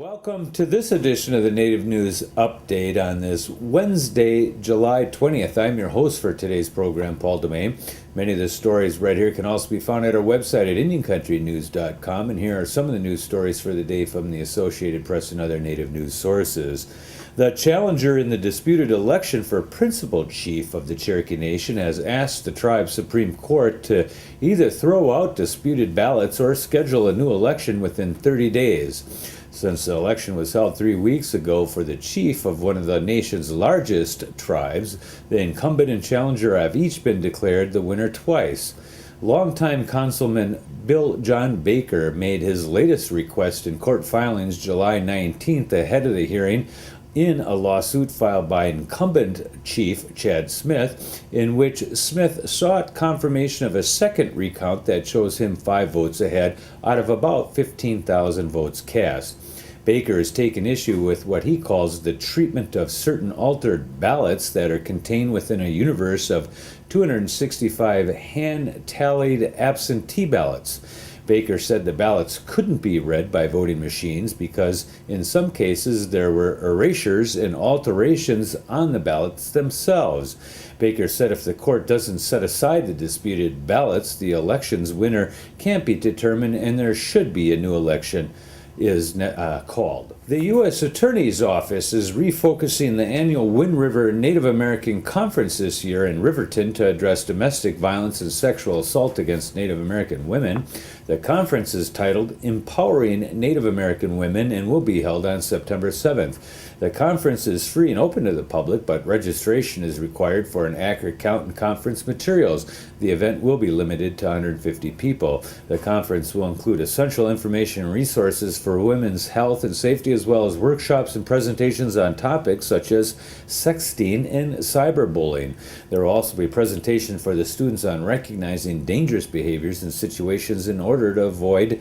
Welcome to this edition of the Native News Update on this Wednesday, July 20th. I'm your host for today's program, Paul DeMain. Many of the stories right here can also be found at our website at IndianCountryNews.com, and here are some of the news stories for the day from the Associated Press and other Native news sources. The challenger in the disputed election for principal chief of the Cherokee Nation has asked the tribe's Supreme Court to either throw out disputed ballots or schedule a new election within 30 days. Since the election was held 3 weeks ago for the chief of one of the nation's largest tribes, the incumbent and challenger have each been declared the winner twice. Longtime Councilman Bill John Baker made his latest request in court filings July 19th ahead of the hearing in a lawsuit filed by incumbent chief Chad Smith, in which Smith sought confirmation of a second recount that shows him 5 votes ahead out of about 15,000 votes cast. Baker has taken issue with what he calls the treatment of certain altered ballots that are contained within a universe of 265 hand-tallied absentee ballots. Baker said the ballots couldn't be read by voting machines because in some cases there were erasures and alterations on the ballots themselves. Baker said if the court doesn't set aside the disputed ballots, the election's winner can't be determined and there should be a new election is called. The U.S. Attorney's Office is refocusing the annual Wind River Native American Conference this year in Riverton to address domestic violence and sexual assault against Native American women. The conference is titled Empowering Native American Women and will be held on September 7th. The conference is free and open to the public, but registration is required for an accurate count and conference materials. The event will be limited to 150 people. The conference will include essential information and resources for women's health and safety, as well as workshops and presentations on topics such as sexting and cyberbullying. There will also be a presentation for the students on recognizing dangerous behaviors and situations in order to avoid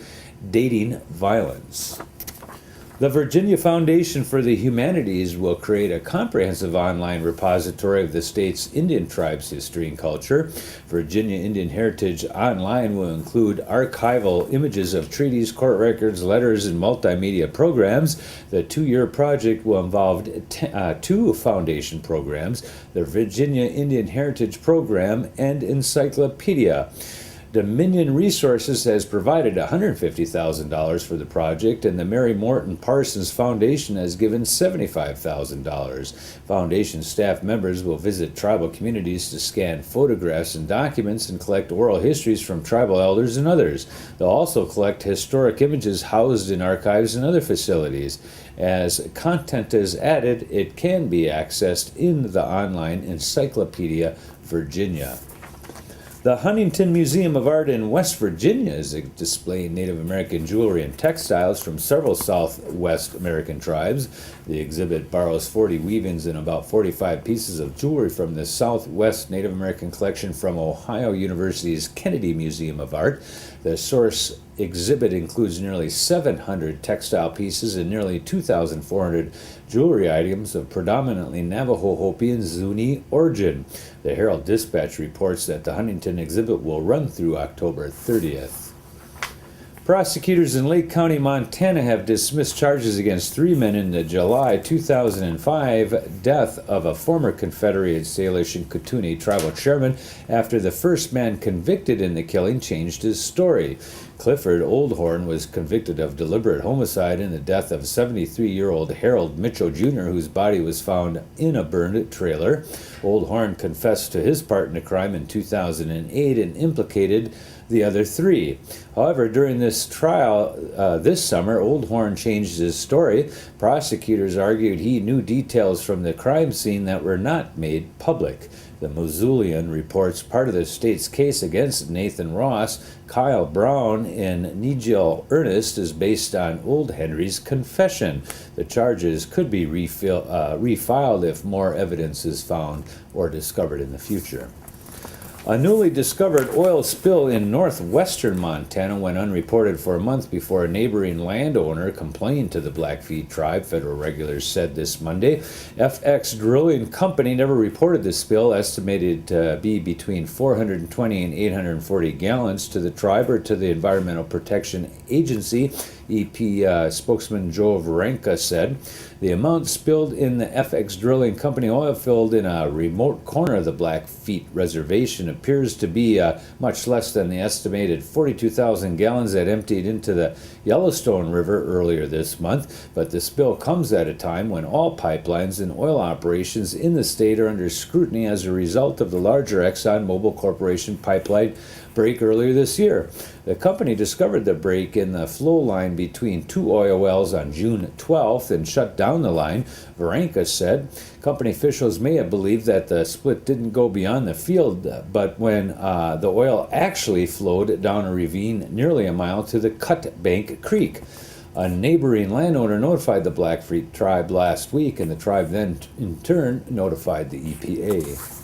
dating violence. The Virginia Foundation for the Humanities will create a comprehensive online repository of the state's Indian tribes' history and culture. Virginia Indian Heritage Online will include archival images of treaties, court records, letters, and multimedia programs. The 2-year project will involve 2 foundation programs, the Virginia Indian Heritage Program and Encyclopedia. Dominion Resources has provided $150,000 for the project, and the Mary Morton Parsons Foundation has given $75,000. Foundation staff members will visit tribal communities to scan photographs and documents and collect oral histories from tribal elders and others. They'll also collect historic images housed in archives and other facilities. As content is added, it can be accessed in the online Encyclopedia Virginia. The Huntington Museum of Art in West Virginia is displaying Native American jewelry and textiles from several Southwest American tribes. The exhibit borrows 40 weavings and about 45 pieces of jewelry from the Southwest Native American collection from Ohio University's Kennedy Museum of Art. The source exhibit includes nearly 700 textile pieces and nearly 2,400 jewelry items of predominantly Navajo, Hopi, and Zuni origin. The Herald Dispatch reports that the Huntington exhibit will run through October 30th. Prosecutors in Lake County, Montana have dismissed charges against 3 men in the July 2005 death of a former Confederate Salish and Kootenai tribal chairman after the first man convicted in the killing changed his story. Clifford Oldhorn was convicted of deliberate homicide in the death of 73-year-old Harold Mitchell Jr., whose body was found in a burned trailer. Oldhorn confessed to his part in the crime in 2008 and implicated the other 3. However, during this trial this summer, Oldhorn changed his story. Prosecutors argued he knew details from the crime scene that were not made public. The Missoulian reports part of the state's case against Nathan Ross, Kyle Brown, and Nigel Ernest is based on Old Henry's confession. The charges could be refiled if more evidence is found or discovered in the future. A newly discovered oil spill in northwestern Montana went unreported for a month before a neighboring landowner complained to the Blackfeet tribe, federal regulators said this Monday. FX Drilling Company never reported the spill, estimated to be between 420 and 840 gallons, to the tribe or to the Environmental Protection Agency. EP spokesman Joe Varenka said the amount spilled in the FX Drilling Company oil field in a remote corner of the Blackfeet Reservation appears to be much less than the estimated 42,000 gallons that emptied into the Yellowstone River earlier this month. But the spill comes at a time when all pipelines and oil operations in the state are under scrutiny as a result of the larger ExxonMobil Corporation pipeline break earlier this year. The company discovered the break in the flow line between two oil wells on June 12th and shut down the line. Varenka said company officials may have believed that the split didn't go beyond the field, but when the oil actually flowed down a ravine nearly a mile to the Cut Bank Creek. A neighboring landowner notified the Blackfeet tribe last week, and the tribe then in turn notified the EPA.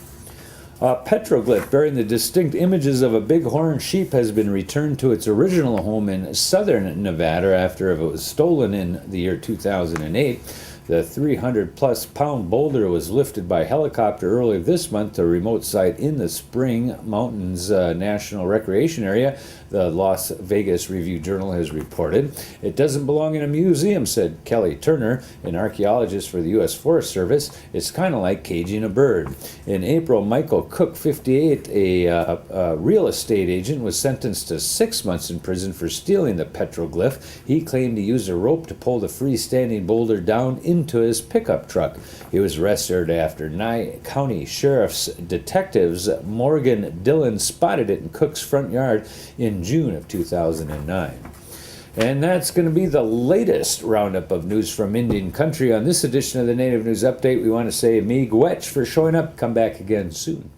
A petroglyph bearing the distinct images of a bighorn sheep has been returned to its original home in southern Nevada after it was stolen in the year 2008. The 300-plus pound boulder was lifted by helicopter earlier this month to a remote site in the Spring Mountains National Recreation Area, the Las Vegas Review-Journal has reported. It doesn't belong in a museum, said Kelly Turner, an archaeologist for the U.S. Forest Service. It's kind of like caging a bird. In April, Michael Cook, 58, a real estate agent, was sentenced to 6 months in prison for stealing the petroglyph. He claimed to use a rope to pull the freestanding boulder down into his pickup truck. He was arrested after Nye County Sheriff's detectives Morgan Dillon spotted it in Cook's front yard in June of 2009. And that's going to be the latest roundup of news from Indian Country. On this edition of the Native News Update, we want to say miigwech for showing up. Come back again soon.